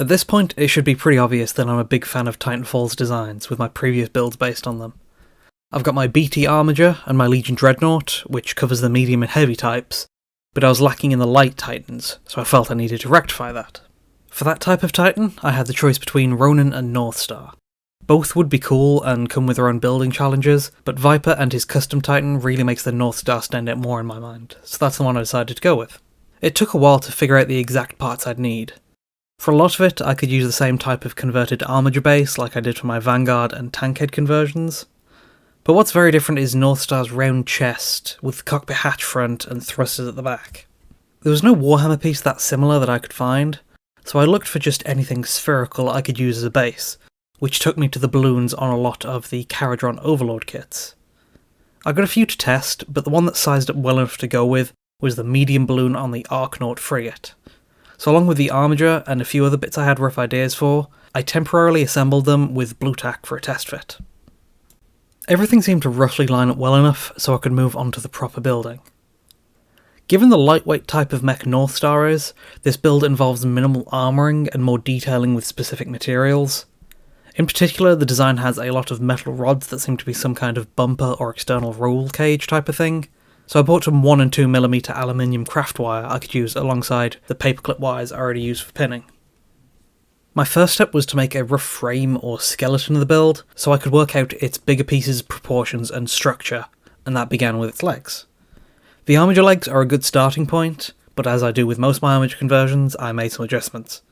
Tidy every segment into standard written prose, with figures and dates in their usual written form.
At this point, it should be pretty obvious that I'm a big fan of Titanfall's designs, with my previous builds based on them. I've got my BT Armiger and my Legion Dreadnought, which covers the medium and heavy types, but I was lacking in the light Titans, so I felt I needed to rectify that. For that type of Titan, I had the choice between Ronin and Northstar. Both would be cool and come with their own building challenges, but Viper and his custom Titan really makes the Northstar stand out more in my mind, so that's the one I decided to go with. It took a while to figure out the exact parts I'd need. For a lot of it, I could use the same type of converted Armiger base like I did for my Vanguard and Tankhead conversions. But what's very different is Northstar's round chest, with the cockpit hatch front and thrusters at the back. There was no Warhammer piece that similar that I could find, so I looked for just anything spherical I could use as a base, which took me to the balloons on a lot of the Caradron Overlord kits. I got a few to test, but the one that sized up well enough to go with was the medium balloon on the Arknaut frigate. So along with the Armiger and a few other bits I had rough ideas for, I temporarily assembled them with Blue Tack for a test fit. Everything seemed to roughly line up well enough so I could move on to the proper building. Given the lightweight type of mech Northstar is, this build involves minimal armouring and more detailing with specific materials. In particular, the design has a lot of metal rods that seem to be some kind of bumper or external roll cage type of thing, so I bought some 1 and 2mm aluminium craft wire I could use alongside the paperclip wires I already used for pinning. My first step was to make a rough frame or skeleton of the build, so I could work out its bigger pieces, proportions and structure, and that began with its legs. The Armiger legs are a good starting point, but as I do with most of my Armiger conversions, I made some adjustments.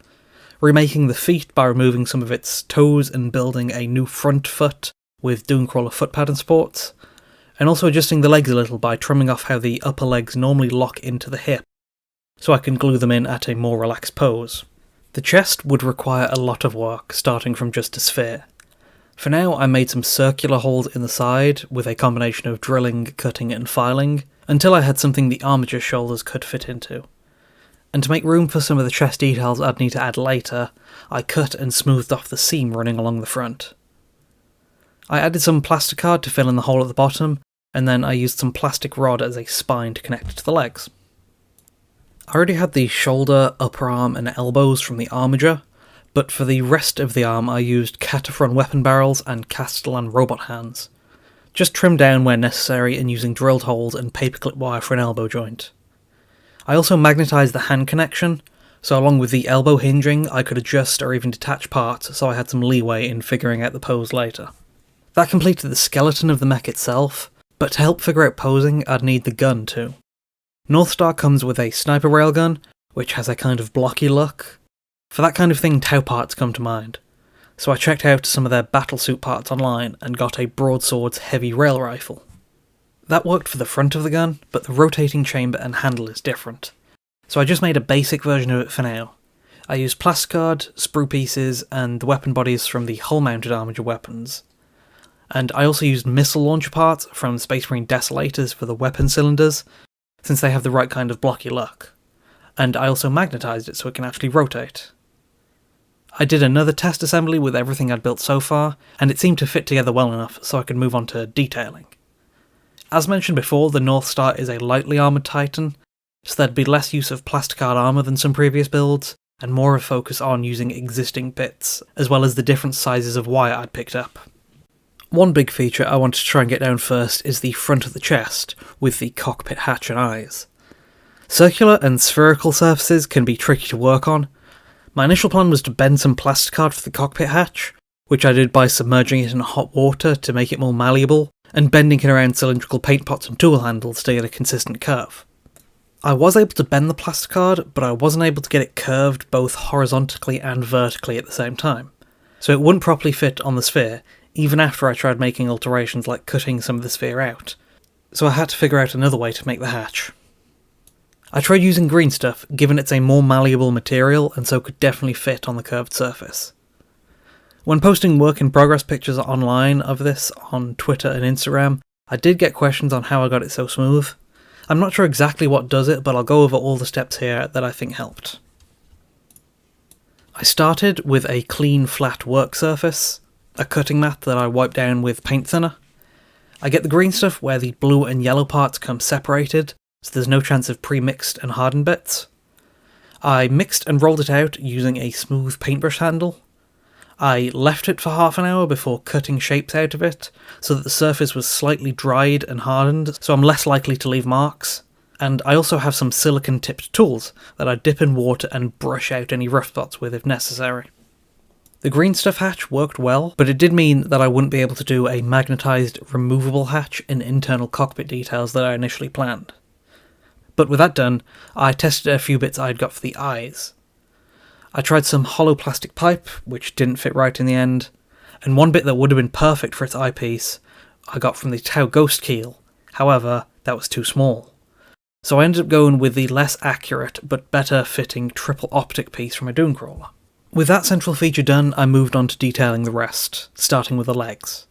Remaking the feet by removing some of its toes and building a new front foot with Dunecrawler foot pattern supports, and also adjusting the legs a little by trimming off how the upper legs normally lock into the hip, so I can glue them in at a more relaxed pose. The chest would require a lot of work, starting from just a sphere. For now, I made some circular holes in the side, with a combination of drilling, cutting and filing, until I had something the Armiger shoulders could fit into. And to make room for some of the chest details I'd need to add later, I cut and smoothed off the seam running along the front. I added some plasticard to fill in the hole at the bottom, and then I used some plastic rod as a spine to connect it to the legs. I already had the shoulder, upper arm and elbows from the Armiger, but for the rest of the arm I used Cataphren weapon barrels and Castellan robot hands, just trimmed down where necessary and using drilled holes and paperclip wire for an elbow joint. I also magnetised the hand connection, so along with the elbow hinging I could adjust or even detach parts so I had some leeway in figuring out the pose later. That completed the skeleton of the mech itself, but to help figure out posing I'd need the gun too. Northstar comes with a sniper railgun, which has a kind of blocky look. For that kind of thing Tau parts come to mind, so I checked out some of their battlesuit parts online and got a broadsword's heavy rail rifle. That worked for the front of the gun, but the rotating chamber and handle is different, so I just made a basic version of it for now. I used plasticard, sprue pieces and the weapon bodies from the hull-mounted Armiger weapons. And I also used missile launcher parts from Space Marine Desolators for the weapon cylinders, since they have the right kind of blocky look. And I also magnetised it so it can actually rotate. I did another test assembly with everything I'd built so far, and it seemed to fit together well enough so I could move on to detailing. As mentioned before, the Northstar is a lightly armoured Titan, so there'd be less use of plasticard armour than some previous builds, and more of a focus on using existing bits, as well as the different sizes of wire I'd picked up. One big feature I wanted to try and get down first is the front of the chest, with the cockpit hatch and eyes. Circular and spherical surfaces can be tricky to work on. My initial plan was to bend some plasticard for the cockpit hatch, which I did by submerging it in hot water to make it more malleable, and bending it around cylindrical paint pots and tool handles to get a consistent curve. I was able to bend the plasticard, but I wasn't able to get it curved both horizontally and vertically at the same time, so it wouldn't properly fit on the sphere, even after I tried making alterations like cutting some of the sphere out, so I had to figure out another way to make the hatch. I tried using green stuff, given it's a more malleable material and so could definitely fit on the curved surface. When posting work in progress pictures online of this on Twitter and Instagram, I did get questions on how I got it so smooth. I'm not sure exactly what does it, but I'll go over all the steps here that I think helped. I started with a clean flat work surface, a cutting mat that I wiped down with paint thinner. I get the green stuff where the blue and yellow parts come separated, so there's no chance of pre-mixed and hardened bits. I mixed and rolled it out using a smooth paintbrush handle. I left it for half an hour before cutting shapes out of it, so that the surface was slightly dried and hardened, so I'm less likely to leave marks. And I also have some silicone-tipped tools that I dip in water and brush out any rough spots with if necessary. The green stuff hatch worked well, but it did mean that I wouldn't be able to do a magnetised, removable hatch in internal cockpit details that I initially planned. But with that done, I tested a few bits I'd got for the eyes. I tried some hollow plastic pipe, which didn't fit right in the end, and one bit that would have been perfect for its eyepiece I got from the Tau Ghost keel. However, that was too small. So I ended up going with the less accurate but better fitting triple optic piece from a Dooncrawler. With that central feature done, I moved on to detailing the rest, starting with the legs.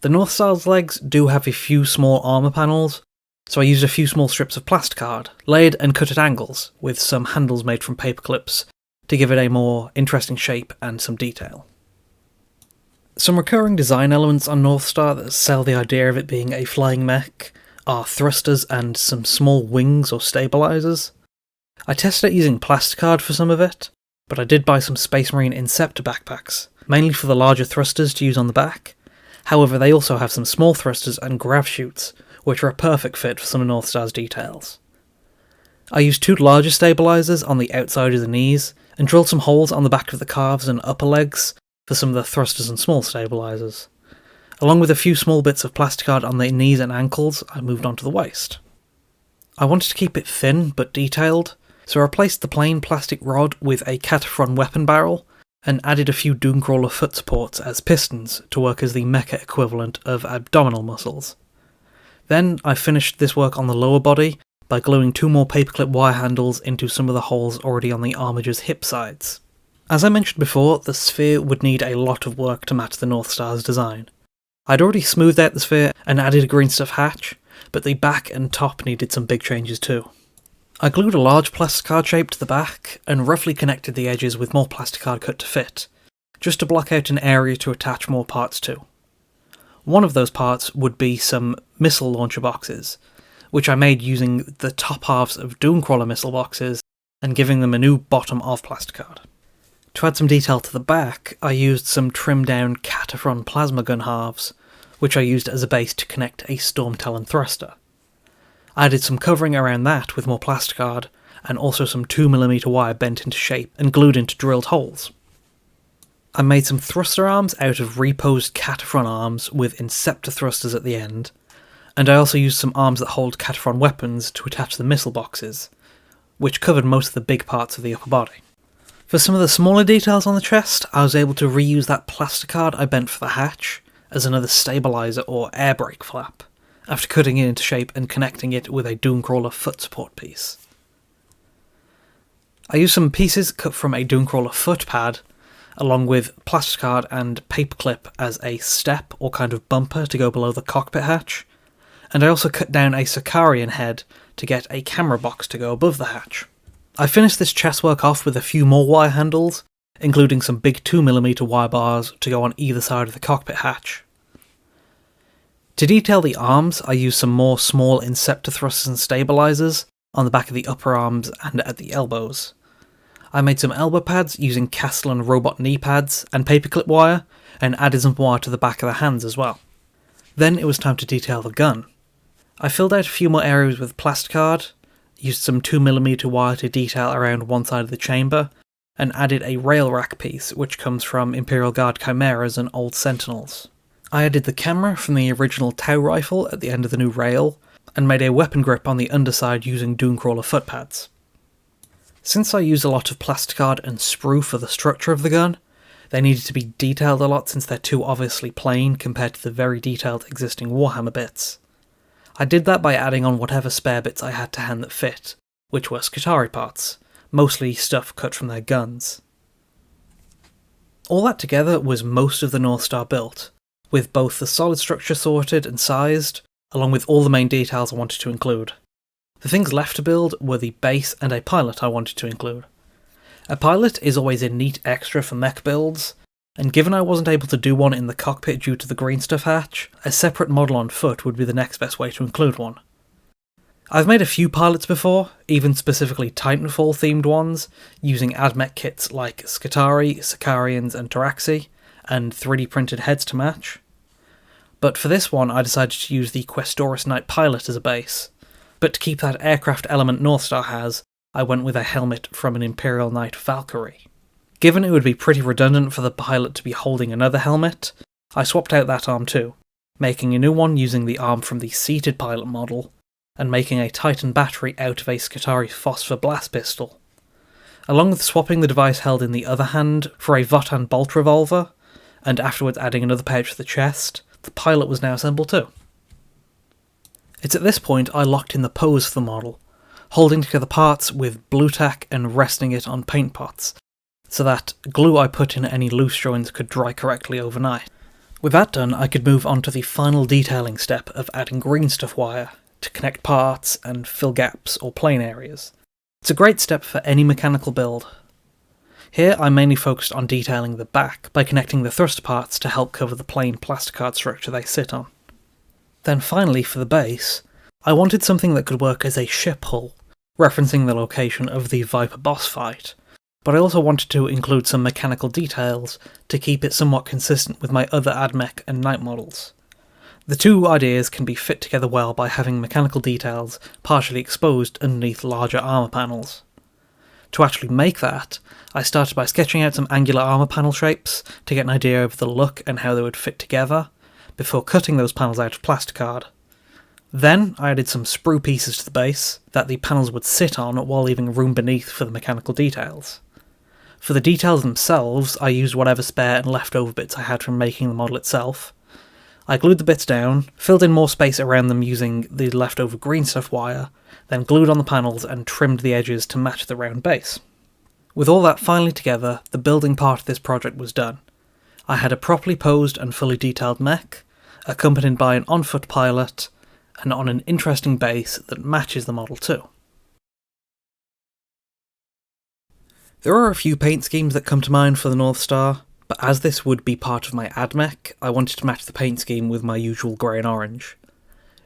The Northstar's legs do have a few small armour panels, so I used a few small strips of plasticard, laid and cut at angles, with some handles made from paper clips, to give it a more interesting shape and some detail. Some recurring design elements on Northstar that sell the idea of it being a flying mech are thrusters and some small wings or stabilisers. I tested it using plasticard for some of it, but I did buy some Space Marine Inceptor backpacks, mainly for the larger thrusters to use on the back. However, they also have some small thrusters and grav chutes, which are a perfect fit for some of Northstar's details. I used two larger stabilisers on the outside of the knees, and drilled some holes on the back of the calves and upper legs for some of the thrusters and small stabilisers. Along with a few small bits of plasticard on the knees and ankles, I moved on to the waist. I wanted to keep it thin but detailed, so I replaced the plain plastic rod with a Cataphren weapon barrel, and added a few Dooncrawler foot supports as pistons to work as the mecha equivalent of abdominal muscles. Then I finished this work on the lower body by gluing two more paperclip wire handles into some of the holes already on the Armiger's hip sides. As I mentioned before, the sphere would need a lot of work to match the Northstar's design. I'd already smoothed out the sphere and added a green stuff hatch, but the back and top needed some big changes too. I glued a large plasticard shape to the back and roughly connected the edges with more plasticard cut to fit, just to block out an area to attach more parts to. One of those parts would be some missile launcher boxes, which I made using the top halves of Dooncrawler missile boxes and giving them a new bottom of plasticard. To add some detail to the back, I used some trimmed down Cataphren plasma gun halves, which I used as a base to connect a Storm Talon thruster. I added some covering around that with more plasticard, and also some 2mm wire bent into shape and glued into drilled holes. I made some thruster arms out of reposed Cataphren arms with Inceptor thrusters at the end, and I also used some arms that hold Cataphren weapons to attach the missile boxes, which covered most of the big parts of the upper body. For some of the smaller details on the chest, I was able to reuse that plasticard I bent for the hatch as another stabiliser or air brake flap, after cutting it into shape and connecting it with a Dooncrawler foot support piece. I used some pieces cut from a Dooncrawler foot pad, along with plasticard and paperclip as a step or kind of bumper to go below the cockpit hatch, and I also cut down a Sicarian head to get a camera box to go above the hatch. I finished this chest work off with a few more wire handles, including some big 2mm wire bars to go on either side of the cockpit hatch. To detail the arms, I used some more small Inceptor thrusters and stabilisers on the back of the upper arms and at the elbows. I made some elbow pads using Castellan robot knee pads and paperclip wire, and added some wire to the back of the hands as well. Then it was time to detail the gun. I filled out a few more areas with plasticard, used some 2mm wire to detail around one side of the chamber, and added a rail rack piece which comes from Imperial Guard Chimeras and old Sentinels. I added the camera from the original Tau rifle at the end of the new rail, and made a weapon grip on the underside using Dooncrawler foot pads. Since I used a lot of plasticard and sprue for the structure of the gun, they needed to be detailed a lot since they're too obviously plain compared to the very detailed existing Warhammer bits. I did that by adding on whatever spare bits I had to hand that fit, which were Skitarii parts, mostly stuff cut from their guns. All that together was most of the Northstar built, with both the solid structure sorted and sized, along with all the main details I wanted to include. The things left to build were the base and a pilot I wanted to include. A pilot is always a neat extra for mech builds, and given I wasn't able to do one in the cockpit due to the green stuff hatch, a separate model on foot would be the next best way to include one. I've made a few pilots before, even specifically Titanfall themed ones, using AdMech kits like Skitarii, Sicarians and Taraxi, and 3D printed heads to match. But for this one I decided to use the Questoris Knight pilot as a base, but to keep that aircraft element Northstar has, I went with a helmet from an Imperial Knight Valkyrie. Given it would be pretty redundant for the pilot to be holding another helmet, I swapped out that arm too, making a new one using the arm from the seated pilot model, and making a Titan battery out of a Skitarii phosphor blast pistol, along with swapping the device held in the other hand for a Votan bolt revolver, and afterwards adding another pouch to the chest. The pilot was now assembled too. It's at this point I locked in the pose for the model, holding together parts with blue tack and resting it on paint pots, so that glue I put in any loose joints could dry correctly overnight. With that done, I could move on to the final detailing step of adding green stuff wire to connect parts and fill gaps or plane areas. It's a great step for any mechanical build. Here I mainly focused on detailing the back by connecting the thruster parts to help cover the plain plasticard structure they sit on. Then finally for the base, I wanted something that could work as a ship hull, referencing the location of the Viper boss fight, but I also wanted to include some mechanical details to keep it somewhat consistent with my other AdMech and Knight models. The two ideas can be fit together well by having mechanical details partially exposed underneath larger armour panels. To actually make that, I started by sketching out some angular armour panel shapes to get an idea of the look and how they would fit together, before cutting those panels out of plasticard. Then I added some sprue pieces to the base that the panels would sit on while leaving room beneath for the mechanical details. For the details themselves, I used whatever spare and leftover bits I had from making the model itself. I glued the bits down, filled in more space around them using the leftover green stuff wire, then glued on the panels and trimmed the edges to match the round base. With all that finally together, the building part of this project was done. I had a properly posed and fully detailed mech, accompanied by an on-foot pilot, and on an interesting base that matches the model too. There are a few paint schemes that come to mind for the Northstar, but as this would be part of my AdMech, I wanted to match the paint scheme with my usual grey and orange.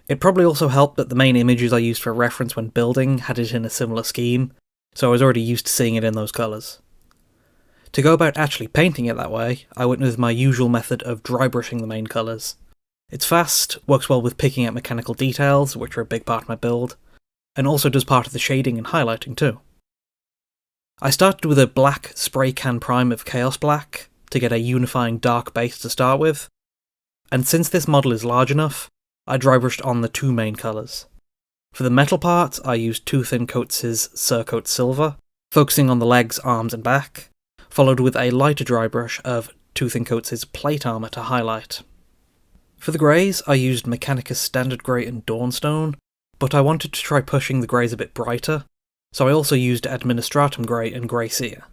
It probably also helped that the main images I used for reference when building had it in a similar scheme, so I was already used to seeing it in those colours. To go about actually painting it that way, I went with my usual method of dry brushing the main colours. It's fast, works well with picking out mechanical details, which are a big part of my build, and also does part of the shading and highlighting too. I started with a black spray can prime of Chaos Black to get a unifying dark base to start with, and since this model is large enough, I dry brushed on the two main colours. For the metal parts, I used Two Thin Coats' Surcoat Silver, focusing on the legs, arms and back, followed with a lighter dry brush of Two Thin Coats' Plate Armour to highlight. For the greys, I used Mechanicus Standard Grey and Dawnstone, but I wanted to try pushing the greys a bit brighter, so I also used Administratum Grey and Grey Seer.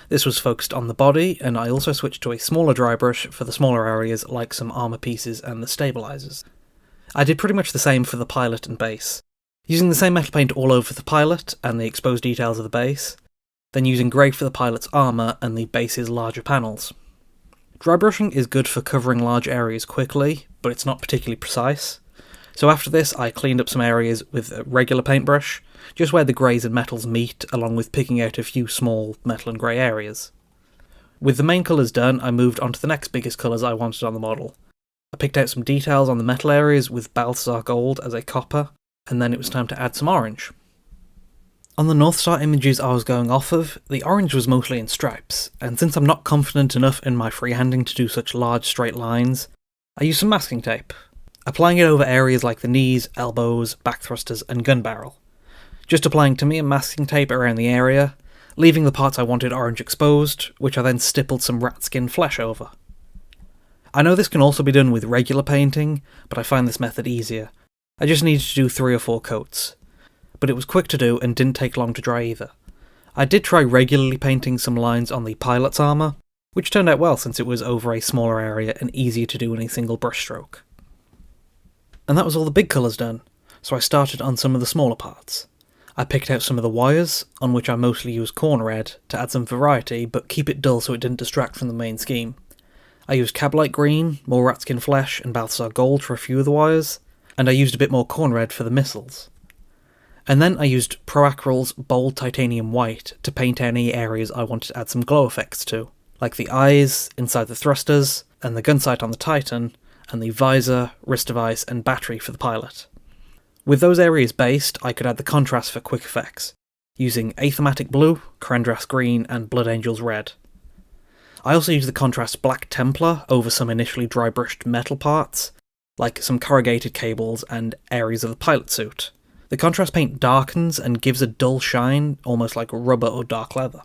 This was focused on the body, and I also switched to a smaller dry brush for the smaller areas like some armour pieces and the stabilisers. I did pretty much the same for the pilot and base, using the same metal paint all over the pilot and the exposed details of the base, then using grey for the pilot's armour and the base's larger panels. Dry brushing is good for covering large areas quickly, but it's not particularly precise, so after this I cleaned up some areas with a regular paintbrush, just where the greys and metals meet, along with picking out a few small metal and grey areas. With the main colours done, I moved on to the next biggest colours I wanted on the model. I picked out some details on the metal areas with Balthazar Gold as a copper, and then it was time to add some orange. On the Northstar images I was going off of, the orange was mostly in stripes, and since I'm not confident enough in my freehanding to do such large straight lines, I used some masking tape, applying it over areas like the knees, elbows, back thrusters and gun barrel. Just applying Tamiya masking tape around the area, leaving the parts I wanted orange exposed, which I then stippled some rat skin flesh over. I know this can also be done with regular painting, but I find this method easier. I just needed to do 3 or 4 coats, but it was quick to do and didn't take long to dry either. I did try regularly painting some lines on the pilot's armour, which turned out well since it was over a smaller area and easier to do in a single brushstroke. And that was all the big colours done, so I started on some of the smaller parts. I picked out some of the wires, on which I mostly used corn red, to add some variety but keep it dull so it didn't distract from the main scheme. I used Cablite Green, more Ratskin Flesh and Balthazar Gold for a few of the wires, and I used a bit more corn red for the missiles. And then I used Proacryl's Bold Titanium White to paint any areas I wanted to add some glow effects to, like the eyes, inside the thrusters, and the gun sight on the Titan, and the visor, wrist device, and battery for the pilot. With those areas based, I could add the contrast for quick effects, using Athematic Blue, Karendras Green, and Blood Angels Red. I also used the contrast Black Templar over some initially dry-brushed metal parts, like some corrugated cables and areas of the pilot suit. The contrast paint darkens and gives a dull shine, almost like rubber or dark leather.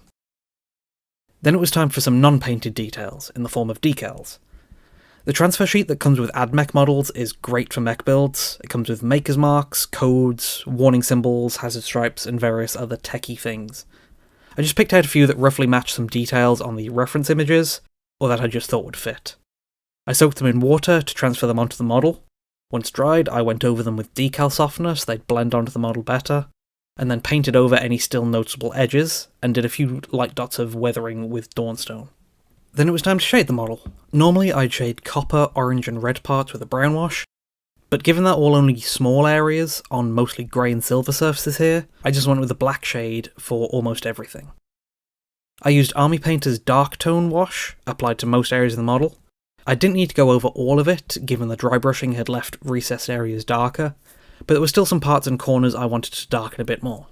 Then it was time for some non-painted details, in the form of decals. The transfer sheet that comes with AdMech models is great for mech builds. It comes with maker's marks, codes, warning symbols, hazard stripes, and various other techie things. I just picked out a few that roughly match some details on the reference images, or that I just thought would fit. I soaked them in water to transfer them onto the model. Once dried, I went over them with decal softener so they'd blend onto the model better, and then painted over any still noticeable edges, and did a few light dots of weathering with Dawnstone. Then it was time to shade the model. Normally I'd shade copper, orange and red parts with a brown wash, but given that all only small areas on mostly grey and silver surfaces here, I just went with a black shade for almost everything. I used Army Painter's Dark Tone wash, applied to most areas of the model. I didn't need to go over all of it, given the dry brushing had left recessed areas darker, but there were still some parts and corners I wanted to darken a bit more.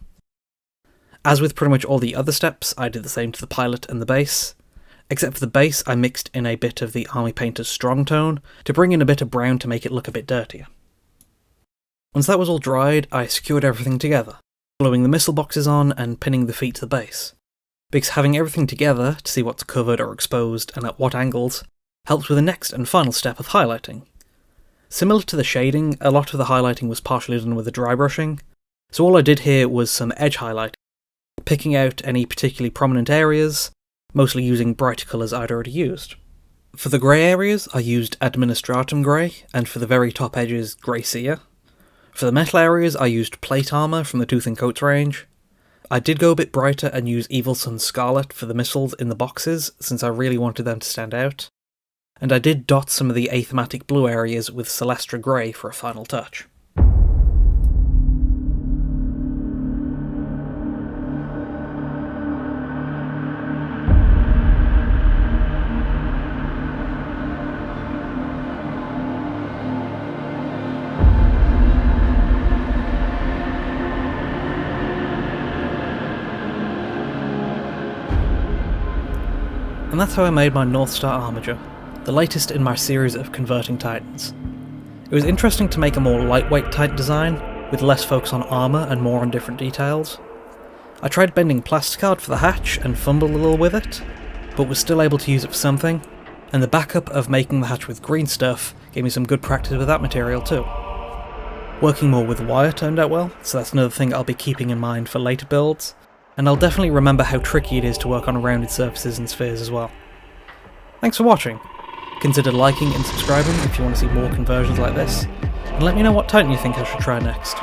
As with pretty much all the other steps, I did the same to the pilot and the base. Except for the base, I mixed in a bit of the Army Painter's Strong Tone to bring in a bit of brown to make it look a bit dirtier. Once that was all dried, I secured everything together, gluing the missile boxes on and pinning the feet to the base. Because having everything together to see what's covered or exposed and at what angles helps with the next and final step of highlighting. Similar to the shading, a lot of the highlighting was partially done with the dry brushing, so all I did here was some edge highlighting, picking out any particularly prominent areas, mostly using brighter colours I'd already used. For the grey areas, I used Administratum Grey, and for the very top edges, Grey Seer. For the metal areas, I used Plate Armour from the Tooth and Coats range. I did go a bit brighter and use Evil Sun Scarlet for the missiles in the boxes, since I really wanted them to stand out. And I did dot some of the Athematic Blue areas with Celestra Grey for a final touch. And that's how I made my Northstar Armiger, the latest in my series of converting Titans. It was interesting to make a more lightweight Titan design, with less focus on armour and more on different details. I tried bending plasticard for the hatch and fumbled a little with it, but was still able to use it for something, and the backup of making the hatch with green stuff gave me some good practice with that material too. Working more with wire turned out well, so that's another thing I'll be keeping in mind for later builds, and I'll definitely remember how tricky it is to work on rounded surfaces and spheres as well. Thanks for watching. Consider liking and subscribing if you want to see more conversions like this, and let me know what Titan you think I should try next.